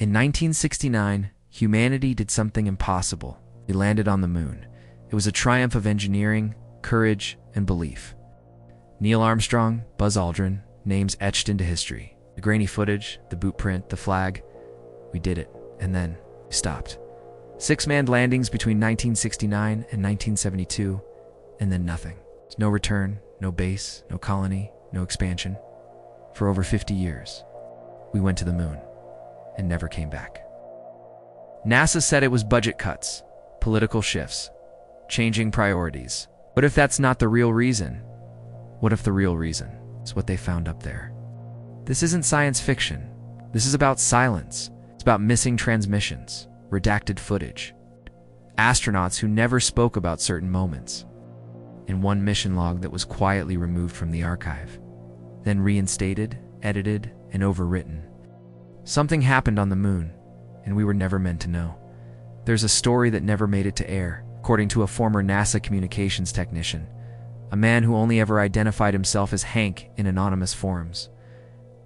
In 1969, humanity did something impossible. We landed on the moon. It was a triumph of engineering, courage, and belief. Neil Armstrong, Buzz Aldrin, names etched into history. The grainy footage, the boot print, the flag. We did it, and then we stopped. 6 manned landings between 1969 and 1972, and then nothing. No return, no base, no colony, no expansion. For over 50 years, we went to the moon and never came back. NASA said it was budget cuts, political shifts, changing priorities. What if that's not the real reason? What if the real reason is what they found up there? This isn't science fiction. This is about silence. It's about missing transmissions, redacted footage, astronauts who never spoke about certain moments, and one mission log that was quietly removed from the archive, then reinstated, edited, and overwritten. Something happened on the moon, and we were never meant to know. There's a story that never made it to air, according to a former NASA communications technician, a man who only ever identified himself as Hank in anonymous forums.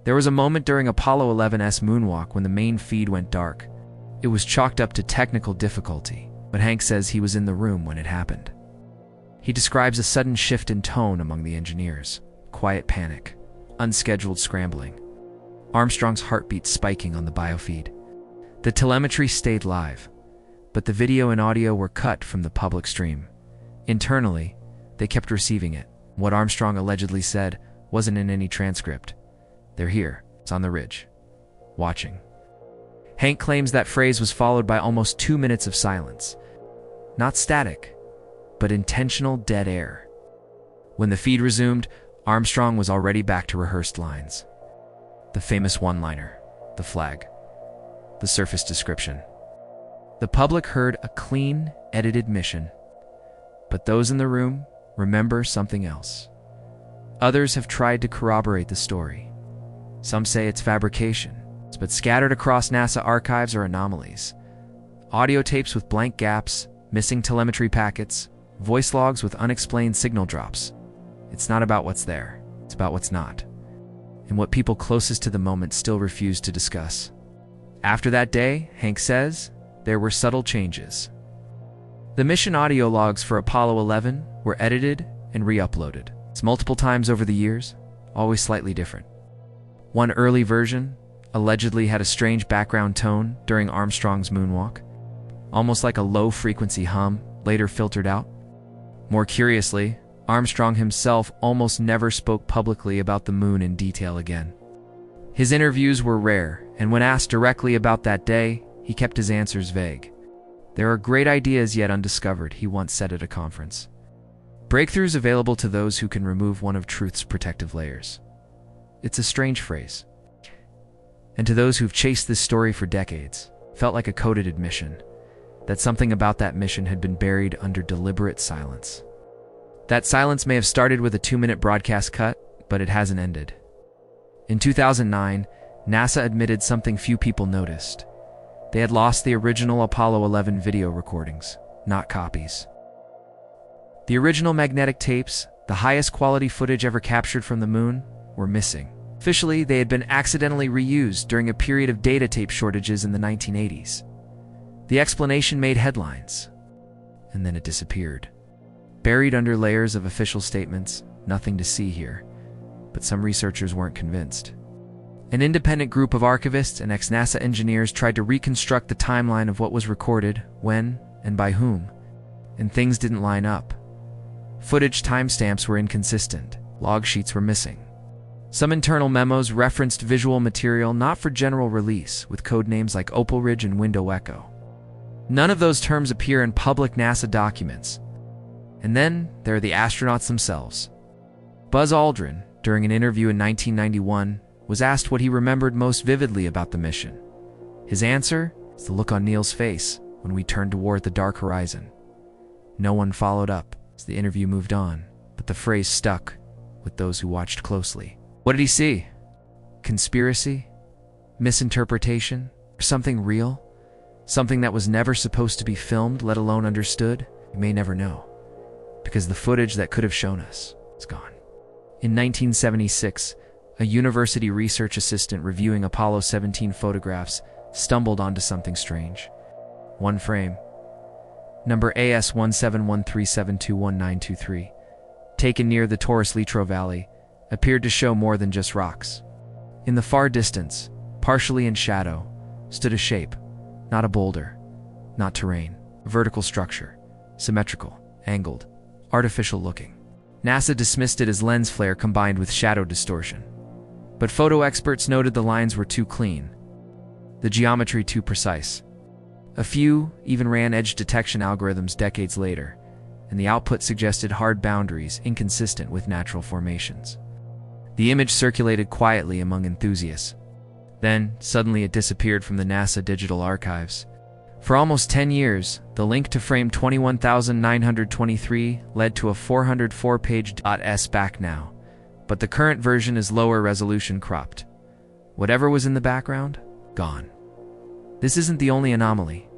There was a moment during Apollo 11's moonwalk when the main feed went dark. It was chalked up to technical difficulty, but Hank says he was in the room when it happened. He describes a sudden shift in tone among the engineers, quiet panic, unscheduled scrambling, Armstrong's heartbeat spiking on the biofeed. The telemetry stayed live, but the video and audio were cut from the public stream. Internally, they kept receiving it. What Armstrong allegedly said wasn't in any transcript. They're here, it's on the ridge, watching. Hank claims that phrase was followed by almost 2 minutes of silence. Not static, but intentional dead air. When the feed resumed, Armstrong was already back to rehearsed lines. The famous one-liner, the flag, the surface description. The public heard a clean, edited mission, but those in the room remember something else. Others have tried to corroborate the story. Some say it's fabrication, but scattered across NASA archives are anomalies. Audio tapes with blank gaps, missing telemetry packets, voice logs with unexplained signal drops. It's not about what's there, it's about what's not, and what people closest to the moment still refuse to discuss. After that day, Hank says, there were subtle changes. The mission audio logs for Apollo 11 were edited and re-uploaded. It's multiple times over the years, always slightly different. One early version allegedly had a strange background tone during Armstrong's moonwalk, almost like a low-frequency hum, later filtered out. More curiously, Armstrong himself almost never spoke publicly about the moon in detail again. His interviews were rare, and when asked directly about that day, he kept his answers vague. There are great ideas yet undiscovered, he once said at a conference. Breakthroughs available to those who can remove one of truth's protective layers. It's a strange phrase. And to those who've chased this story for decades, felt like a coded admission that something about that mission had been buried under deliberate silence. That silence may have started with a 2-minute broadcast cut, but it hasn't ended. In 2009, NASA admitted something few people noticed. They had lost the original Apollo 11 video recordings, not copies. The original magnetic tapes, the highest quality footage ever captured from the moon, were missing. Officially, they had been accidentally reused during a period of data tape shortages in the 1980s. The explanation made headlines, and then it disappeared. Buried under layers of official statements, nothing to see here, but some researchers weren't convinced. An independent group of archivists and ex-NASA engineers tried to reconstruct the timeline of what was recorded, when, and by whom, and things didn't line up. Footage timestamps were inconsistent, log sheets were missing. Some internal memos referenced visual material not for general release, with code names like Opal Ridge and Window Echo. None of those terms appear in public NASA documents. And then there are the astronauts themselves. Buzz Aldrin, during an interview in 1991, was asked what he remembered most vividly about the mission. His answer is the look on Neil's face when we turned toward the dark horizon. No one followed up as the interview moved on, but the phrase stuck with those who watched closely. What did he see? Conspiracy? Misinterpretation? Or something real? Something that was never supposed to be filmed, let alone understood? We may never know, because the footage that could have shown us is gone. In 1976, a university research assistant reviewing Apollo 17 photographs stumbled onto something strange. One frame, number AS1713721923, taken near the Taurus Litro Valley, appeared to show more than just rocks. In the far distance, partially in shadow, stood a shape, not a boulder, not terrain, a vertical structure, symmetrical, angled, artificial looking. NASA dismissed it as lens flare combined with shadow distortion. But photo experts noted the lines were too clean, the geometry too precise. A few even ran edge detection algorithms decades later, and the output suggested hard boundaries inconsistent with natural formations. The image circulated quietly among enthusiasts. Then, suddenly it disappeared from the NASA digital archives. For almost 10 years, the link to frame 21923 led to a 404-page .s back now, but the current version is lower resolution cropped. Whatever was in the background, gone. This isn't the only anomaly.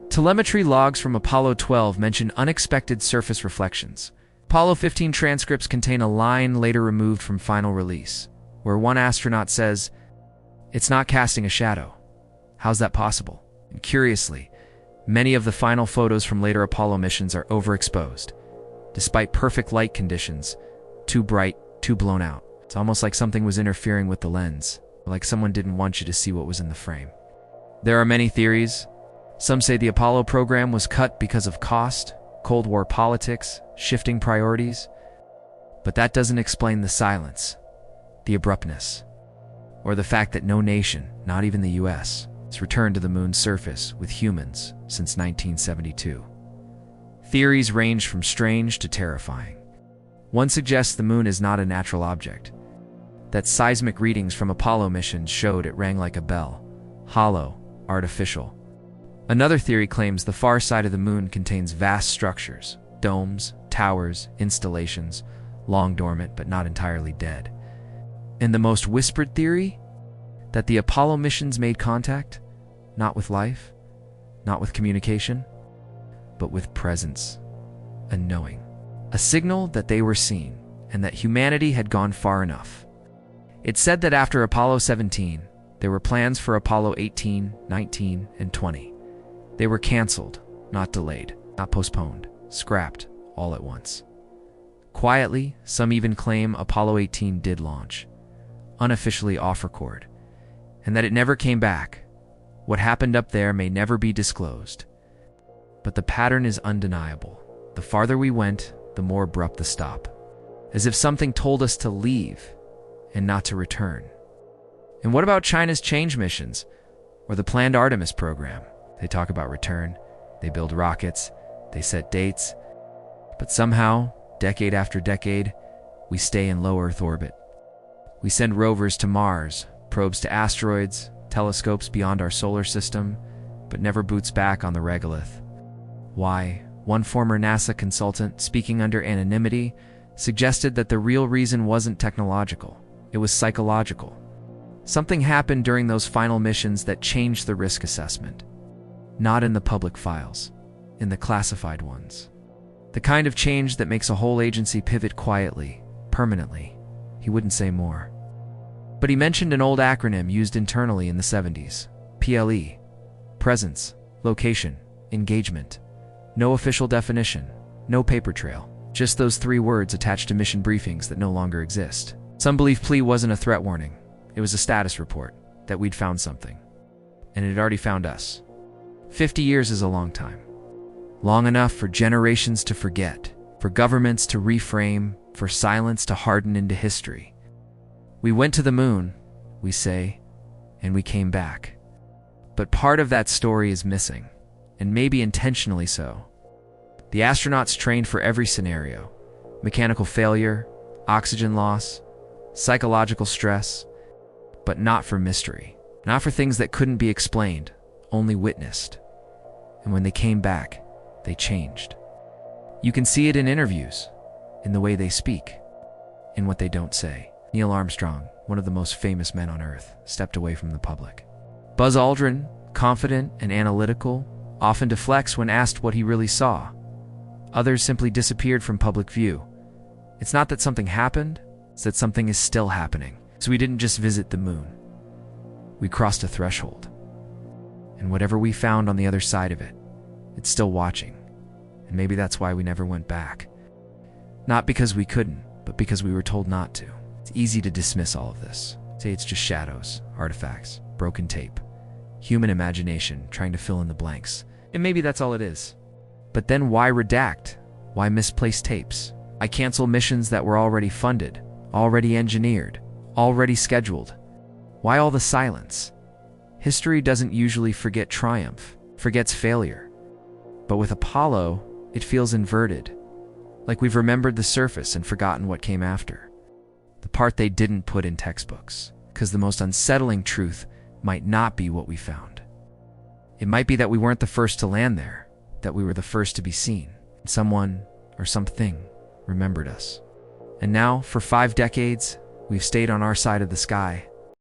Telemetry logs from Apollo 12 mention unexpected surface reflections. Apollo 15 transcripts contain a line later removed from final release, where one astronaut says, "It's not casting a shadow. How's that possible?" And curiously, many of the final photos from later Apollo missions are overexposed. Despite perfect light conditions, too bright, too blown out. It's almost like something was interfering with the lens, like someone didn't want you to see what was in the frame. There are many theories. Some say the Apollo program was cut because of cost, Cold War politics, shifting priorities. But that doesn't explain the silence, the abruptness, or the fact that no nation, not even the US, has returned to the moon's surface with humans since 1972. Theories range from strange to terrifying. One suggests the moon is not a natural object, that seismic readings from Apollo missions showed it rang like a bell, hollow, artificial. Another theory claims the far side of the moon contains vast structures, domes, towers, installations, long dormant but not entirely dead. And the most whispered theory? That the Apollo missions made contact, not with life, not with communication, but with presence, a knowing, a signal that they were seen and that humanity had gone far enough. It's said that after Apollo 17, there were plans for Apollo 18, 19, and 20. They were canceled, not delayed, not postponed, scrapped all at once. Quietly, some even claim Apollo 18 did launch, unofficially off record, and that it never came back. What happened up there may never be disclosed. But the pattern is undeniable. The farther we went, the more abrupt the stop. As if something told us to leave and not to return. And what about China's change missions or the planned Artemis program? They talk about return, they build rockets, they set dates, but somehow, decade after decade, we stay in low Earth orbit. We send rovers to Mars, probes to asteroids, telescopes beyond our solar system, but never boots back on the regolith. Why? One former NASA consultant, speaking under anonymity, suggested that the real reason wasn't technological, it was psychological. Something happened during those final missions that changed the risk assessment. Not in the public files, in the classified ones. The kind of change that makes a whole agency pivot quietly, permanently. He wouldn't say more. But he mentioned an old acronym used internally in the 70s. PLE. Presence, location, engagement. No official definition, no paper trail. Just those 3 words attached to mission briefings that no longer exist. Some believe PLE wasn't a threat warning. It was a status report, that we'd found something. And it had already found us. 50 years is a long time. Long enough for generations to forget, for governments to reframe, for silence to harden into history. We went to the moon, we say, and we came back. But part of that story is missing, and maybe intentionally so. The astronauts trained for every scenario: mechanical failure, oxygen loss, psychological stress, but not for mystery, not for things that couldn't be explained, only witnessed. And when they came back, they changed. You can see it in interviews, in the way they speak, in what they don't say. Neil Armstrong, one of the most famous men on Earth, stepped away from the public. Buzz Aldrin, confident and analytical, often deflects when asked what he really saw. Others simply disappeared from public view. It's not that something happened, it's that something is still happening. So we didn't just visit the moon. We crossed a threshold. And whatever we found on the other side of it, it's still watching. And maybe that's why we never went back. Not because we couldn't, but because we were told not to. It's easy to dismiss all of this. Say it's just shadows, artifacts, broken tape, human imagination trying to fill in the blanks. And maybe that's all it is. But then why redact? Why misplace tapes? Why cancel missions that were already funded, already engineered, already scheduled? Why all the silence? History doesn't usually forget triumph, forgets failure. But with Apollo, it feels inverted, like we've remembered the surface and forgotten what came after. The part they didn't put in textbooks, because the most unsettling truth might not be what we found. It might be that we weren't the first to land there, that we were the first to be seen. Someone or something remembered us. And now, for 5 decades, we've stayed on our side of the sky,